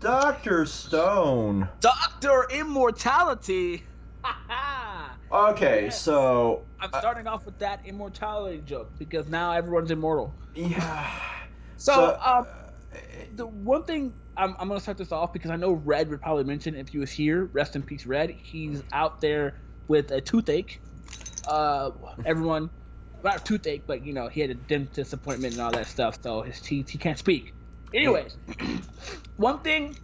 Dr. Stone. Doctor Immortality. Okay, Yeah, so I'm starting off with that immortality joke because now everyone's immortal. yeah, So, so the one thing I'm gonna start this off because I know Red would probably mention if he was here. Rest in peace, Red. He's out there with a toothache. Everyone, not a toothache, but he had a dentist appointment and all that stuff, so his teeth he can't speak. yeah, Anyways, one thing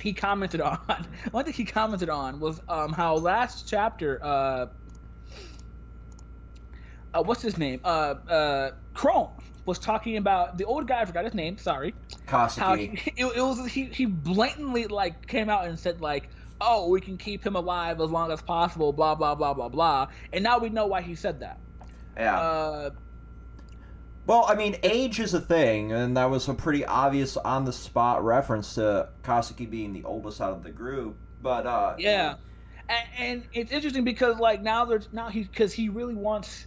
he commented on, one thing he commented on was how last chapter, what's his name, Chrome was talking about the old guy. I forgot his name. Sorry. How Kaseki. it was he blatantly like came out and said like, oh, we can keep him alive as long as possible, blah blah blah blah blah, and now we know why he said that. Yeah. uh Well, I mean, age is a thing, and that was a pretty obvious on the spot reference to Kaseki being the oldest out of the group. But yeah, and it's interesting because like now he really wants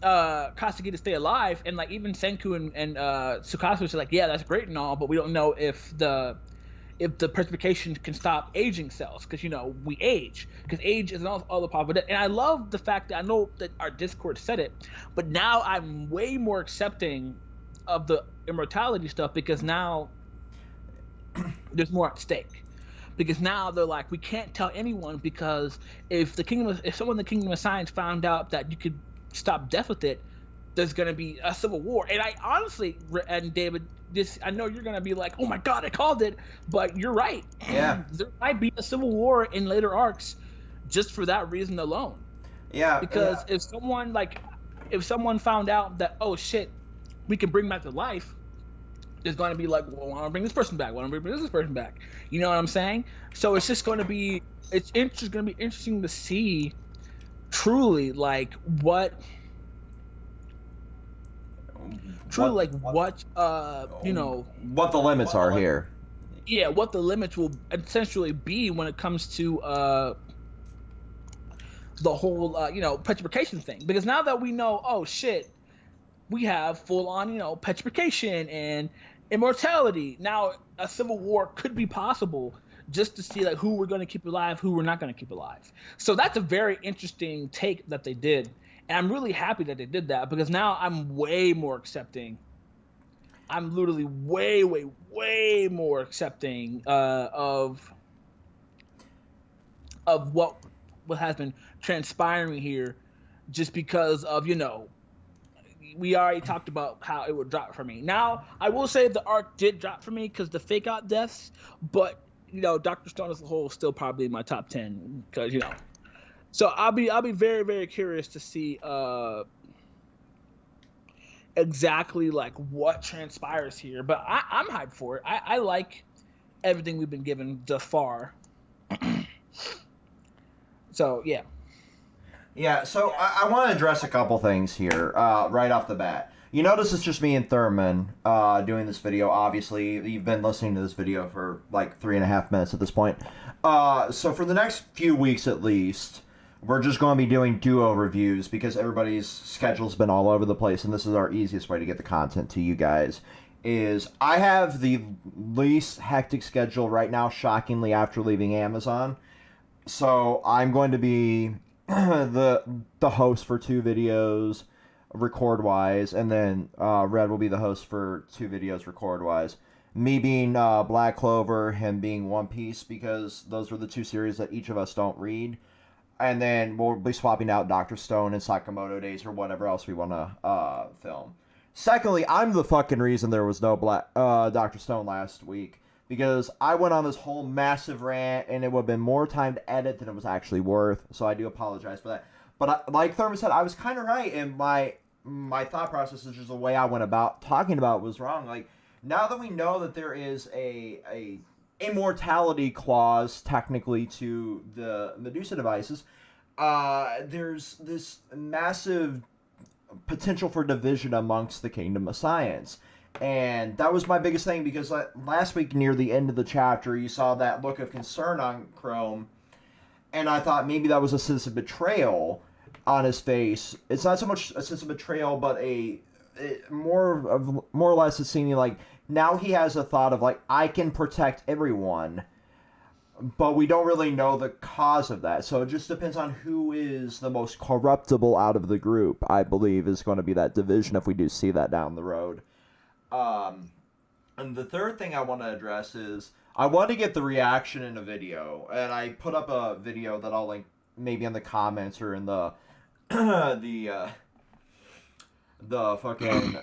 Kasagi to stay alive, and like even Senku and Tsukasa was like, yeah, that's great and all, but we don't know if the petrification can stop aging cells because we age because age is all the problem. And I love the fact that I know that our Discord said it, but now I'm way more accepting of the immortality stuff because now there's more at stake. Because now they're like, we can't tell anyone because if someone in the Kingdom of Science found out that you could stop death with it, there's gonna be a civil war. And I honestly, and David, this I know you're gonna be like, oh my god, I called it, but you're right. yeah, There might be a civil war in later arcs, just for that reason alone. yeah, Because yeah, if someone found out that, oh shit, we can bring back to life, there's going to be like, well, I want to bring this person back. I want to bring this person back. You know what I'm saying? So it's just going to be, it's going to be interesting to see truly like what what the limits are here. yeah, what the limits will essentially be when it comes to the whole petrification thing. Because now that we know, oh shit, we have full on petrification and immortality. Now a civil war could be possible just to see like who we're going to keep alive, who we're not going to keep alive. So that's a very interesting take that they did, and I'm really happy that they did that because now I'm way more accepting. I'm literally way, way, way more accepting of what has been transpiring here, just because of we already talked about how it would drop for me. Now, I will say the arc did drop for me because the fake out deaths, but Doctor Stone as a whole is still probably in my top 10 because So I'll be very very curious to see exactly like what transpires here. But I'm hyped for it. I like everything we've been given thus far. So yeah. Yeah, so I want to address a couple things here right off the bat. You notice it's just me and Thurman doing this video. Obviously, you've been listening to this video for like 3.5 minutes at this point. So for the next few weeks at least, we're just going to be doing duo reviews because everybody's schedule's been all over the place, and this is our easiest way to get the content to you guys. Is I have the least hectic schedule right now, shockingly, after leaving Amazon. So I'm going to be the host for two videos, record wise, and then Red will be the host for two videos, record wise. Me being Black Clover, him being One Piece, because those are the two series that each of us don't read. And then we'll be swapping out Doctor Stone and Sakamoto Days or whatever else we want to film. Secondly, I'm the fucking reason there was no Doctor Stone last week because I went on this whole massive rant and it would have been more time to edit than it was actually worth. So I do apologize for that. But like Thurman said, I was kind of right, and my thought process is just the way I went about talking about it was wrong. Like now that we know that there is a immortality clause technically to the Medusa devices, there's this massive potential for division amongst the Kingdom of Science. And that was my biggest thing because last week near the end of the chapter, you saw that look of concern on Chrome, and I thought maybe that was a sense of betrayal on his face. It's not so much a sense of betrayal, but more or less it seeming like now he has a thought of like, I can protect everyone, but we don't really know the cause of that. So it just depends on who is the most corruptible out of the group, I believe, is going to be that division if we do see that down the road. And the third thing I want to address is I want to get the reaction in a video, and I put up a video that I'll link maybe in the comments or in the the fucking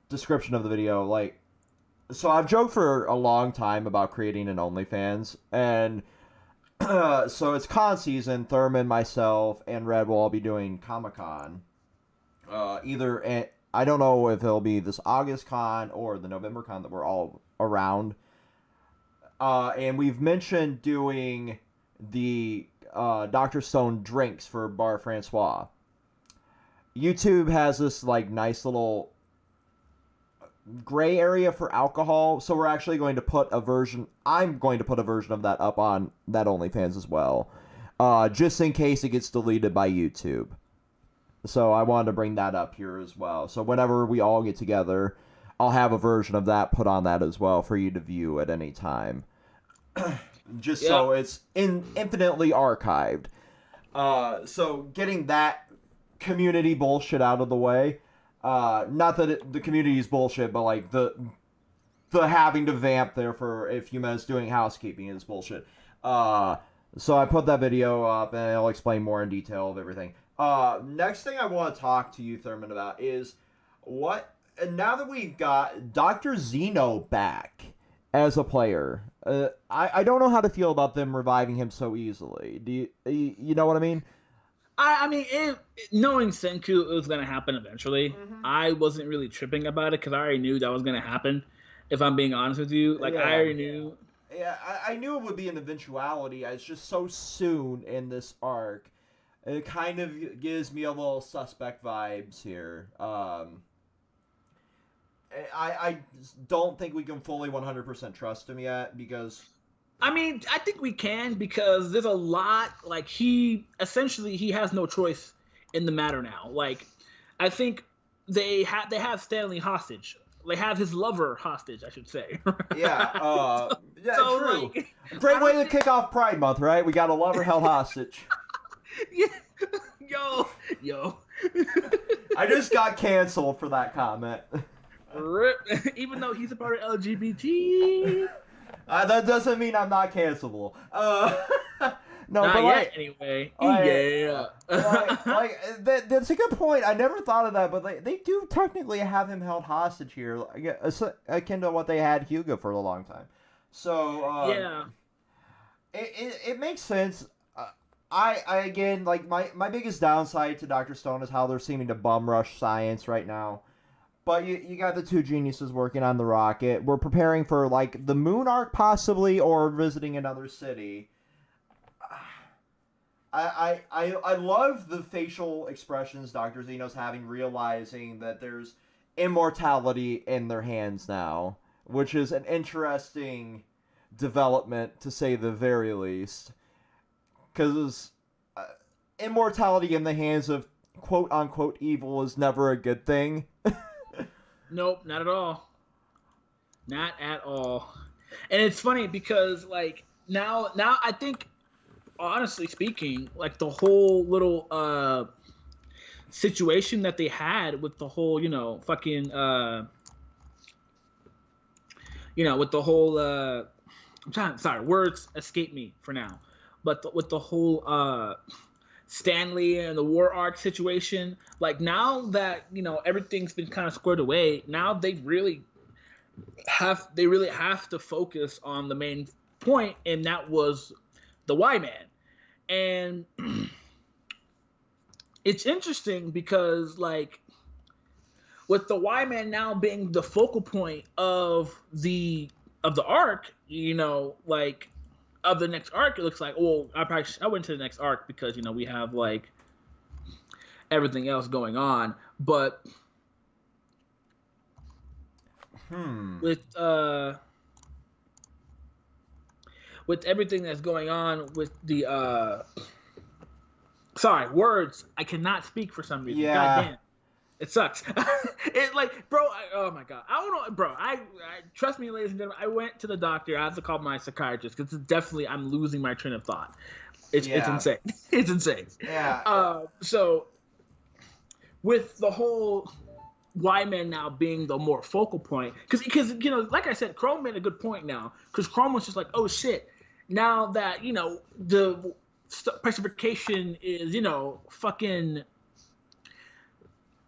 description of the video. Like, so I've joked for a long time about creating an OnlyFans, and so it's con season. Thurman, myself, and Red will all be doing Comic-Con. I don't know if it'll be this August con or the November con that we're all around. And we've mentioned doing the Dr. Stone drinks for Bar Francois. YouTube has this like nice little gray area for alcohol, so we're actually going to put a version. I'm going to put a version of that up on that OnlyFans as well, just in case it gets deleted by YouTube. So I wanted to bring that up here as well. So whenever we all get together, I'll have a version of that put on that as well for you to view at any time. Just so it's infinitely archived. So getting that community bullshit out of the way. Not that the community is bullshit, but like the having to vamp there for a few minutes doing housekeeping is bullshit. So I put that video up and I'll explain more in detail of everything. Next thing I want to talk to you, Thurman, about is now that we've got Dr. Xeno back as a player, I don't know how to feel about them reviving him so easily. Do you know what I mean? I mean, knowing Senku, it was going to happen eventually. Mm-hmm. I wasn't really tripping about it because I already knew that was going to happen, if I'm being honest with you. Like, I already knew. Yeah, I knew it would be an eventuality. It's just so soon in this arc. It kind of gives me a little suspect vibes here. I don't think we can fully 100% trust him yet because... I mean, I think we can because there's a lot, like, he has no choice in the matter now. Like, I think they have Stanley hostage. They have his lover hostage, I should say. Yeah, so, true. Like, great way to kick off Pride Month, right? We got a lover held hostage. Yeah. Yo. I just got canceled for that comment. Rip. Even though he's a part of LGBT. That doesn't mean I'm not cancelable. No, not but yet, anyway. Yeah. That's a good point. I never thought of that, but they do technically have him held hostage here, akin to what they had Hugo for a long time. So yeah, it makes sense. I again, like, my biggest downside to Dr. Stone is how they're seeming to bum rush science right now. But you got the two geniuses working on the rocket. We're preparing for, like, the moon arc possibly, or visiting another city. I love the facial expressions Dr. Xeno's having, realizing that there's immortality in their hands now, which is an interesting development, to say the very least. Because immortality in the hands of quote-unquote evil is never a good thing. Nope, not at all. Not at all. And it's funny because, like, now I think, honestly speaking, like, the whole little situation that they had with the whole, with the whole words escape me for now. But with the whole Stanley and the war arc situation, like, now that everything's been kind of squared away, now they really have to focus on the main point, and that was the Y-Man. And it's interesting because, like, with the Y-Man now being the focal point of the arc, like, of the next arc, it looks like, I went to the next arc because, we have, like, everything else going on. But with everything that's going on with the words, I cannot speak for some reason. Yeah. Goddamn. It sucks. It like, bro. Oh my god. I don't know, bro. I trust me, ladies and gentlemen. I went to the doctor. I have to call my psychiatrist because definitely I'm losing my train of thought. It's Yeah. insane. It's insane. Yeah. So with the whole Y-Man now being the more focal point, because you know, like I said, Chrome made a good point now, because Chrome was just like, oh shit, now that you know the petrification is fucking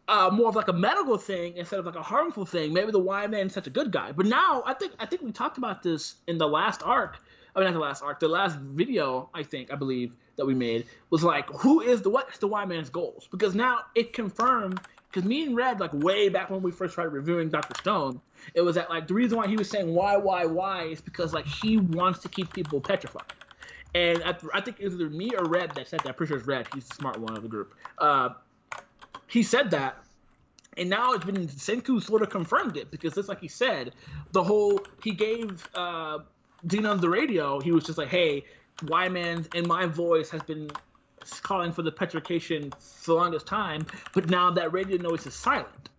more of like a medical thing instead of like a harmful thing. Maybe the Y-Man is such a good guy, but now I think we talked about this in the last arc. I mean, not the last arc, the last video. I believe that we made was like, what's the Y-Man's goals? Because now it confirmed. Because me and Red, like way back when we first started reviewing Dr. Stone, it was that like the reason why he was saying why is because like he wants to keep people petrified. And I think it was either me or Red that said that. I'm pretty sure it's Red. He's the smart one of the group. He said that, and now it's been Senku sort of confirmed it because just like he said, he gave Xeno the radio. He was just like, hey, Y-Man in my voice has been calling for the petrification for the longest time, but now that radio noise is silent.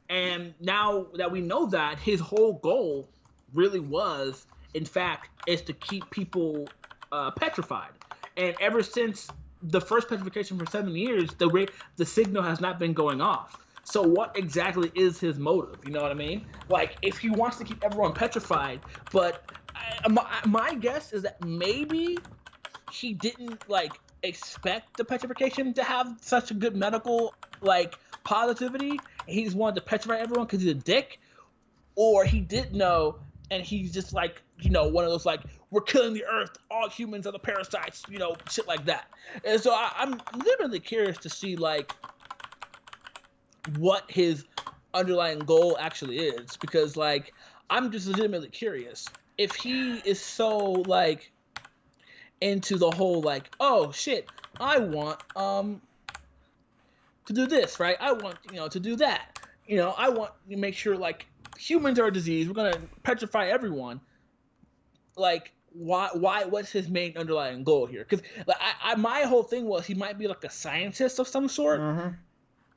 And now that we know that, his whole goal really was, in fact, is to keep people petrified. And ever since the first petrification for 7 years, the signal has not been going off. So what exactly is his motive? You know what I mean? Like, if he wants to keep everyone petrified, but my guess is that maybe he didn't like expect the petrification to have such a good medical like positivity, and he just wanted to petrify everyone because he's a dick, or he did know and he's just like one of those like, we're killing the earth, all humans are the parasites, shit like that. And so I'm literally curious to see like what his underlying goal actually is, because like I'm just legitimately curious if he is so like into the whole like, oh shit, I want to do this, right? I want to do that. I want to make sure like humans are a disease. We're gonna petrify everyone. Like, why? What's his main underlying goal here? Because like, my whole thing was he might be like a scientist of some sort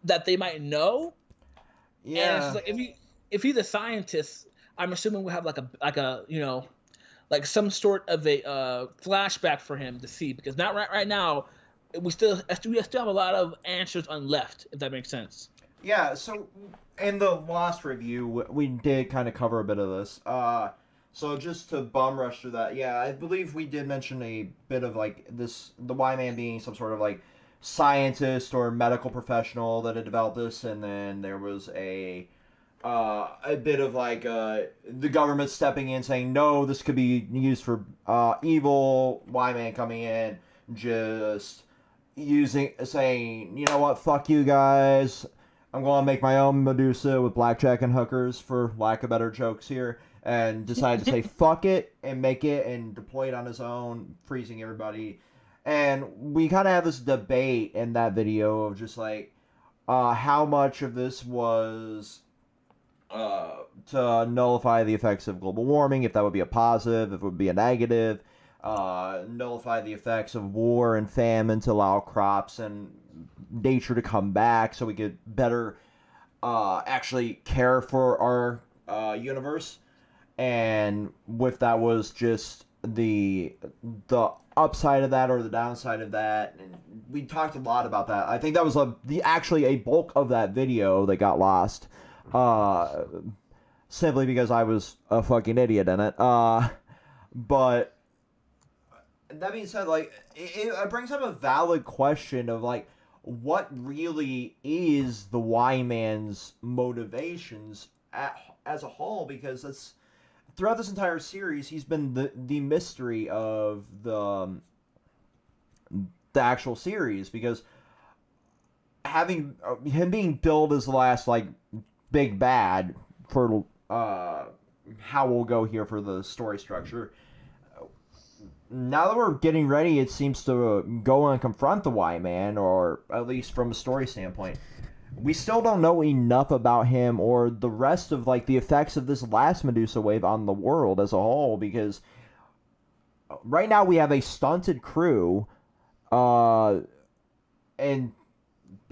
that they might know. Yeah. And it's like if he's a scientist, I'm assuming we'll have like a like some sort of a flashback for him to see, because not right now we still have a lot of answers unleft, if that makes sense. Yeah, so in the last review we did kind of cover a bit of this. So just to bum rush through that, yeah, I believe we did mention a bit of like the Y-Man being some sort of like scientist or medical professional that had developed this, and then there was a bit of like the government stepping in saying no, this could be used for evil. Y-Man coming in, just saying, you know what, fuck you guys, I'm going to make my own Medusa with blackjack and hookers, for lack of better jokes here, and decided to say fuck it and make it and deploy it on his own, freezing everybody. And we kind of have this debate in that video of just like how much of this was to nullify the effects of global warming, if that would be a positive, if it would be a negative, nullify the effects of war and famine to allow crops and nature to come back so we could better actually care for our universe. And with that was just the upside of that or the downside of that, and we talked a lot about that. I think that was actually a bulk of that video that got lost, simply because I was a fucking idiot in it. But that being said, like it brings up a valid question of like, what really is the Y-Man's motivations as a whole, because it's throughout this entire series he's been the mystery of the actual series, because having him being billed as the last like big bad for how we'll go here for the story structure. Now that we're getting ready, it seems to go and confront the Y-Man, or at least from a story standpoint, we still don't know enough about him or the rest of like the effects of this last Medusa wave on the world as a whole, because right now we have a stunted crew, and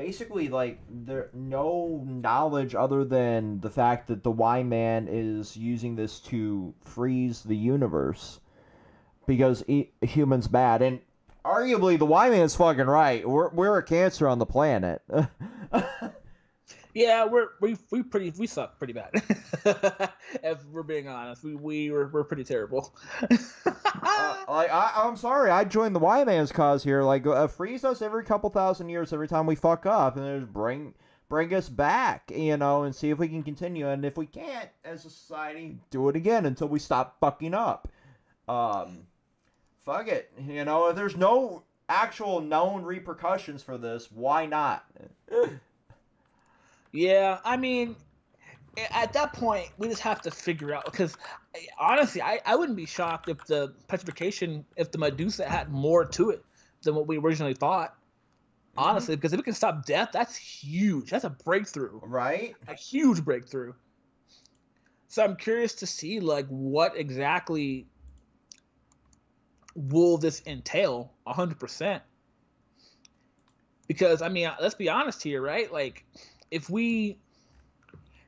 basically like there no knowledge other than the fact that the Y-Man is using this to freeze the universe because humans bad, and arguably the Y-Man's fucking right. We're a cancer on the planet. Yeah, we suck pretty bad. If we're being honest, we're pretty terrible. I'm sorry, I joined the Y-Man's cause here. Like, freeze us every couple thousand years every time we fuck up, and then just bring us back, and see if we can continue. And if we can't, as a society, do it again until we stop fucking up. Fuck it. If there's no actual known repercussions for this, why not? Yeah, I mean, at that point, we just have to figure out, because honestly, I wouldn't be shocked if the petrification, if the Medusa had more to it than what we originally thought. Honestly, because if it can stop death, that's huge. That's a breakthrough. Right? A huge breakthrough. So I'm curious to see, like, what exactly will this entail 100%. Because, I mean, let's be honest here, right? Like, if we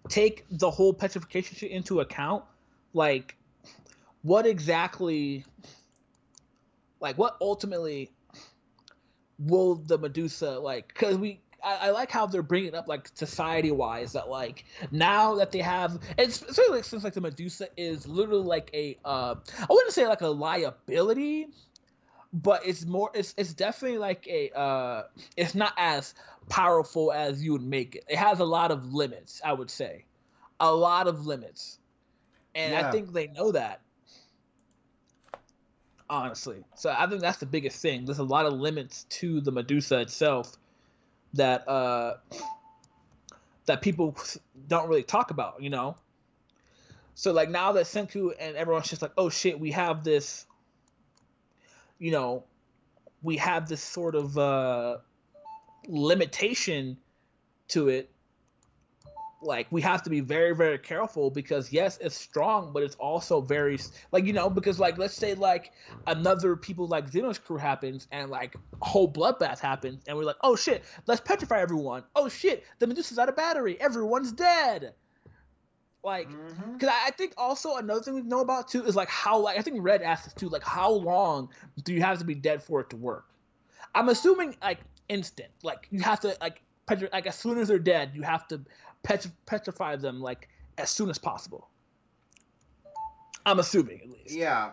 take the whole petrification shit into account, like, what exactly, like, what ultimately will the Medusa, like, because I like how they're bringing up, like, society-wise, that, like, now that they have, it's certainly since, like, the Medusa is literally like I wouldn't say like a liability, but it's more, it's definitely like it's not as powerful as you would make it. It has a lot of limits, I would say, a lot of limits, and I think they know that, honestly. So I think that's the biggest thing. There's a lot of limits to the Medusa itself that that people don't really talk about. So, like, now that Senku and everyone's just like, oh shit, we have this, we have this sort of limitation to it. Like, we have to be very, very careful, because yes, it's strong, but it's also very, like, because, like, let's say, like, another people like Xeno's crew happens, and, like, a whole bloodbath happens, and we're like, oh shit, let's petrify everyone. Oh shit, the Medusa's out of battery, everyone's dead. Like, because I think also another thing we know about too is, like, how, like, I think Red asked this too, like, how long do you have to be dead for it to work? I'm assuming, like, instant. Like, you have to, like, like, as soon as they're dead, you have to petrify them, like, as soon as possible. I'm assuming, at least. Yeah.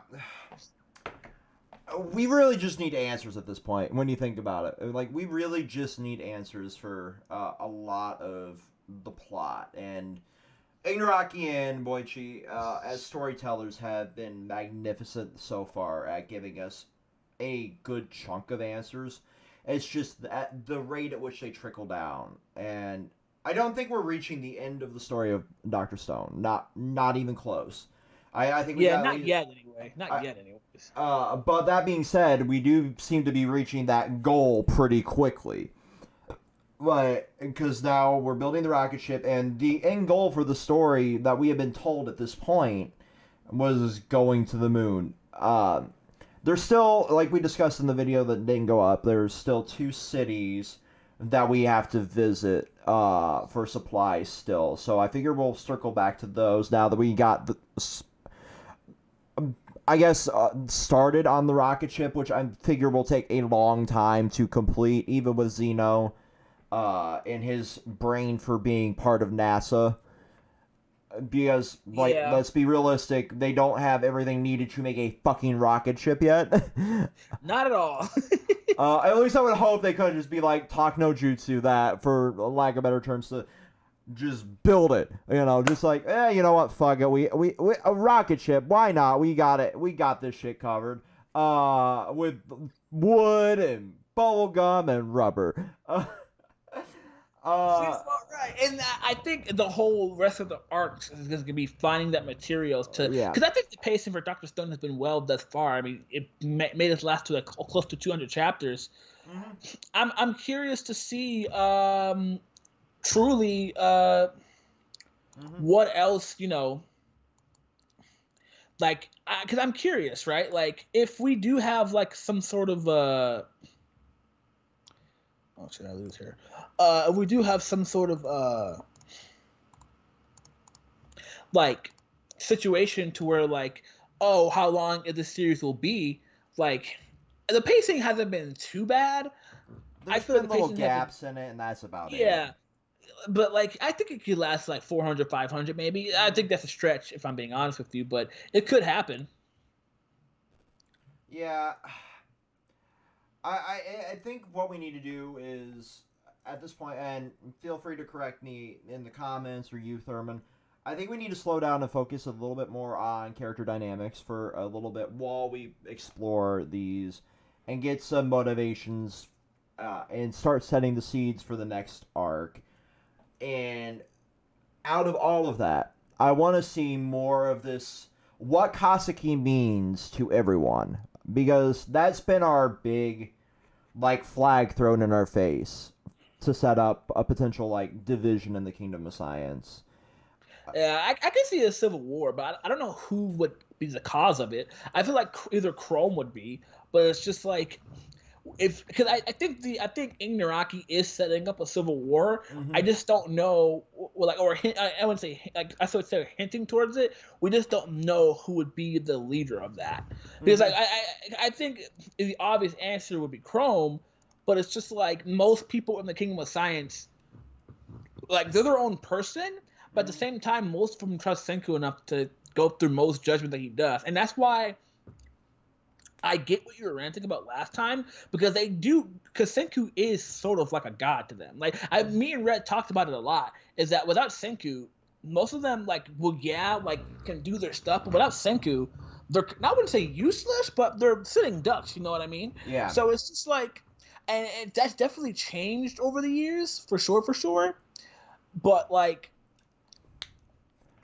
We really just need answers at this point, when you think about it. Like, we really just need answers for a lot of the plot. And Ignoraki and Boichi, as storytellers, have been magnificent so far at giving us a good chunk of answers. It's just at the rate at which they trickle down. And I don't think we're reaching the end of the story of Dr. Stone. Not even close. I think we not yet anyway. Not yet anyways. But that being said, we do seem to be reaching that goal pretty quickly. Right, because now we're building the rocket ship, and the end goal for the story that we have been told at this point was going to the moon. There's still, like we discussed in the video that didn't go up, there's still 2 cities that we have to visit for supplies still. So I figure we'll circle back to those now that we got the, I guess, started on the rocket ship, which I figure will take a long time to complete, even with Xeno in his brain for being part of NASA. Because, like, let's be realistic, they don't have everything needed to make a fucking rocket ship yet. Not at all. At least I would hope they could just be like, talk no jutsu that, for lack of better terms, to just build it. Just like, you know what, fuck it. We a rocket ship, why not? We got it. We got this shit covered. With wood and bubble gum and rubber. Right, and I think the whole rest of the arc is going to be finding that material to, because I think the pacing for Dr. Stone has been well thus far. I mean, it made us last to like close to 200 chapters. I'm curious to see truly what else, like, because I'm curious, right? Like, if we do have like some sort of Oh, should I lose here? We do have some sort of like situation to where like, oh, how long the series will be? Like, the pacing hasn't been too bad. I There's feel like been the little pacing hasn't. gaps in it, and that's about it. Yeah, but like I think it could last like 400, 500 maybe. I think that's a stretch if I'm being honest with you, but it could happen. Yeah, I think what we need to do is at this point, and feel free to correct me in the comments or you, Thurman. I think we need to slow down and focus a little bit more on character dynamics for a little bit while we explore these and get some motivations and start setting the seeds for the next arc. And out of all of that, I want to see more of this what Kaseki means to everyone because that's been our big like flag thrown in our face to set up a potential like division in the Kingdom of Science. Yeah, I can see a civil war, but I don't know who would be the cause of it. I feel like either Chrome would be, but it's just like if because I think Ignoraki is setting up a civil war. I Mm-hmm. just don't know, well, like or I wouldn't say like I would say hinting towards it. We just don't know who would be the leader of that because Mm-hmm. like I think the obvious answer would be Chrome, but it's just like most people in the Kingdom of Science, like they're their own person, but at the Mm-hmm. same time, most of them trust Senku enough to go through most judgment that he does, and that's why I get what you were ranting about last time because they do because Senku is sort of like a god to them. Like me and Red talked about it a lot. Is that without Senku, most of them like well yeah like can do their stuff, but without Senku, they're I wouldn't say useless, but they're sitting ducks. You know what I mean? Yeah. So it's just like, and that's definitely changed over the years for sure, for sure. But like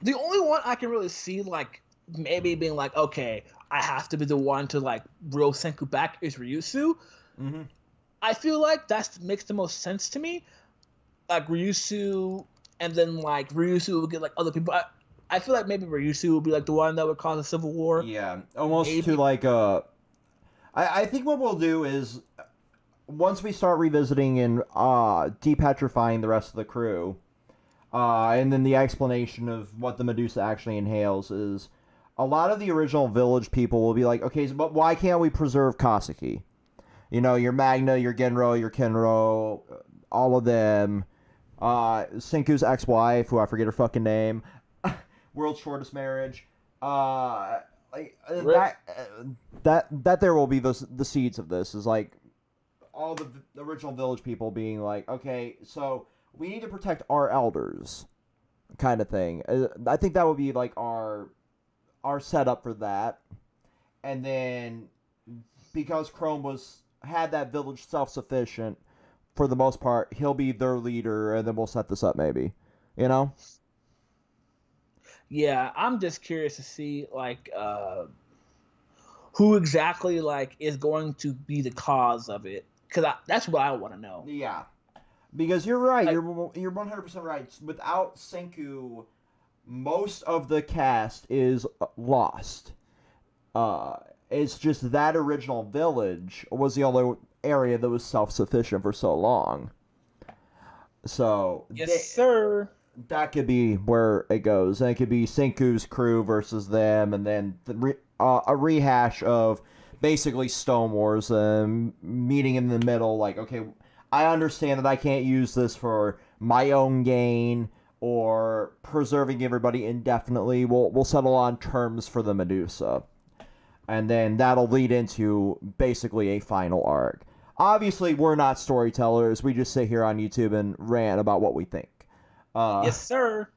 the only one I can really see like maybe being like, okay, I have to be the one to like reel Senku back is Ryusu. Mm-hmm. I feel like that makes the most sense to me. Like Ryusu, and then like Ryusu would get like other people. I feel like maybe Ryusu would be like the one that would cause a civil war. Yeah. Almost to Maybe. like I think what we'll do is once we start revisiting and depetrifying the rest of the crew, and then the explanation of what the Medusa actually entails is a lot of the original village people will be like, okay, but why can't we preserve Kaseki? You know, your Magna, your Genro, your Kenro, all of them. Senku's ex-wife, who I forget her fucking name, world's shortest marriage. Like that there will be the seeds of this is like all the original village people being like, okay, so we need to protect our elders, kind of thing. I think that would be like our setup for that, and then because Chrome had that village self sufficient for the most part, he'll be their leader, and then we'll set this up maybe, you know. Yeah, I'm just curious to see like who exactly like is going to be the cause of it because that's what I want to know. Yeah, because you're right. Like, You're 100% right. Without Senku, most of the cast is lost. Uh, it's just that original village was the only area that was self sufficient for so long. So yes, sir. that could be where it goes. And it could be Senku's crew versus them, and then a rehash of basically Stone Wars, meeting in the middle. Like, okay, I understand that I can't use this for my own gain or preserving everybody indefinitely. We'll settle on terms for the Medusa, and then that'll lead into basically a final arc. Obviously, we're not storytellers. We just sit here on YouTube and rant about what we think. Yes, sir.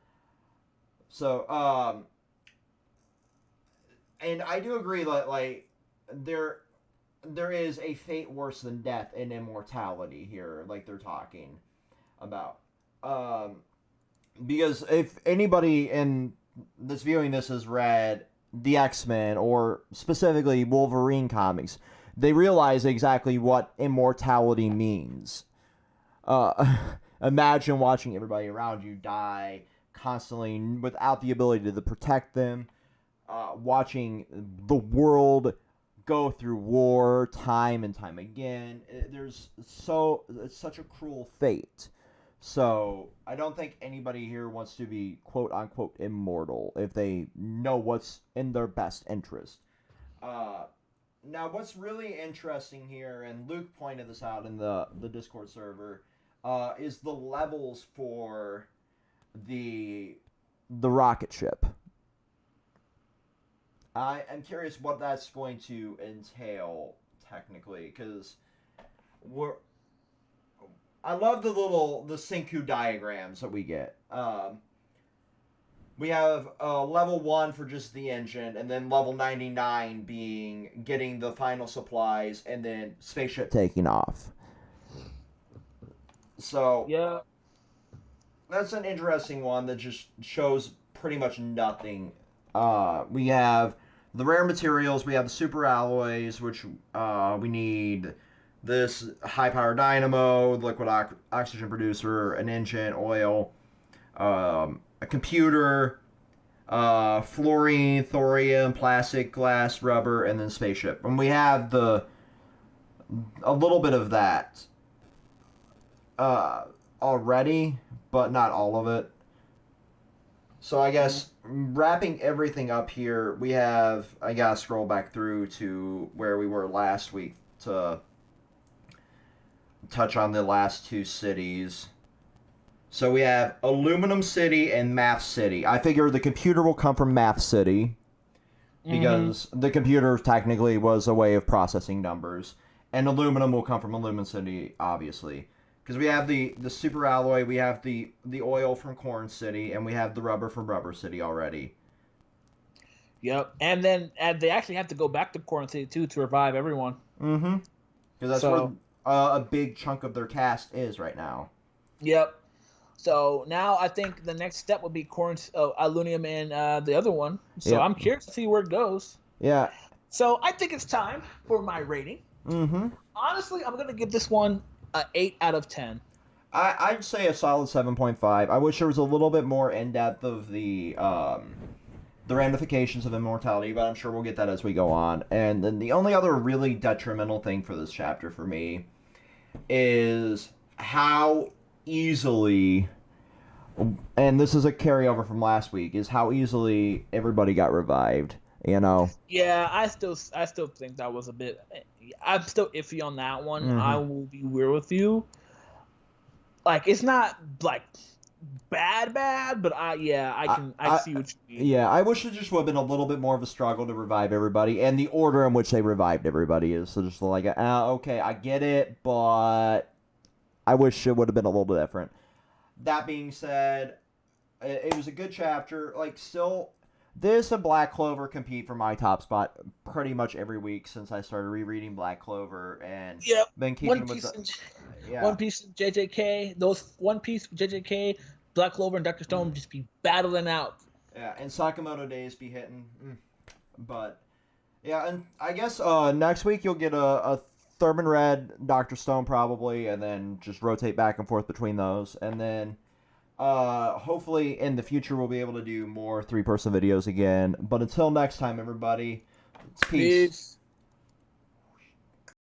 So, and I do agree that like there there is a fate worse than death and immortality here, like they're talking about. Um, because if anybody in this viewing this has read the X-Men or specifically Wolverine comics, they realize exactly what immortality means. Uh, Imagine watching everybody around you die constantly without the ability to protect them. Watching the world go through war time and time again. It's such a cruel fate. So I don't think anybody here wants to be quote unquote immortal if they know what's in their best interest. Now, what's really interesting here, and Luke pointed this out in the Discord server, is the levels for the rocket ship. I'm curious what that's going to entail technically, because I love the Senku diagrams that we get. We have level 1 for just the engine, and then level 99 being getting the final supplies, and then spaceship taking off. So yeah, that's an interesting one that just shows pretty much nothing. We have the rare materials, we have the super alloys, which we need this high power dynamo, liquid oxygen producer, an engine, oil, a computer, fluorine, thorium, plastic, glass, rubber, and then spaceship. And we have a little bit of that already, but not all of it. So I guess wrapping everything up here, we have, I gotta scroll back through to where we were last week to touch on the last two cities. So we have Aluminum City and Math City. I figure the computer will come from Math City because the computer technically was a way of processing numbers. And aluminum will come from Aluminum City, obviously. Because we have the super alloy, we have the oil from Corn City, and we have the rubber from Rubber City already. Yep. And then they actually have to go back to Corn City, too, to revive everyone. Mm-hmm. Because that's where a big chunk of their cast is right now. Yep. So now I think the next step would be aluminum and the other one. So yep. I'm curious to see where it goes. Yeah. So I think it's time for my rating. Mm-hmm. Honestly, I'm going to give this one an 8 out of 10. I'd say a solid 7.5. I wish there was a little bit more in-depth of the ramifications of immortality, but I'm sure we'll get that as we go on. And then the only other really detrimental thing for this chapter for me is how easily, and this is a carryover from last week, is how easily everybody got revived. You know. Yeah, I still think that was a bit. I'm still iffy on that one. Mm-hmm. I will be weird with you. Like, it's not like bad, but I see what you mean. Yeah, I wish it just would have been a little bit more of a struggle to revive everybody, and the order in which they revived everybody is so just like, okay, I get it, but I wish it would have been a little bit different. That being said, it was a good chapter. Like, still, this and Black Clover compete for my top spot pretty much every week since I started rereading Black Clover and been keeping with One Piece and JJK. Those One Piece, JJK, Black Clover, and Dr. Stone just be battling out. Yeah, and Sakamoto Days be hitting. But, yeah, and I guess next week you'll get a Thurman Red, Dr. Stone probably, and then just rotate back and forth between those. And then hopefully in the future we'll be able to do more 3-person videos again. But until next time, everybody, it's peace.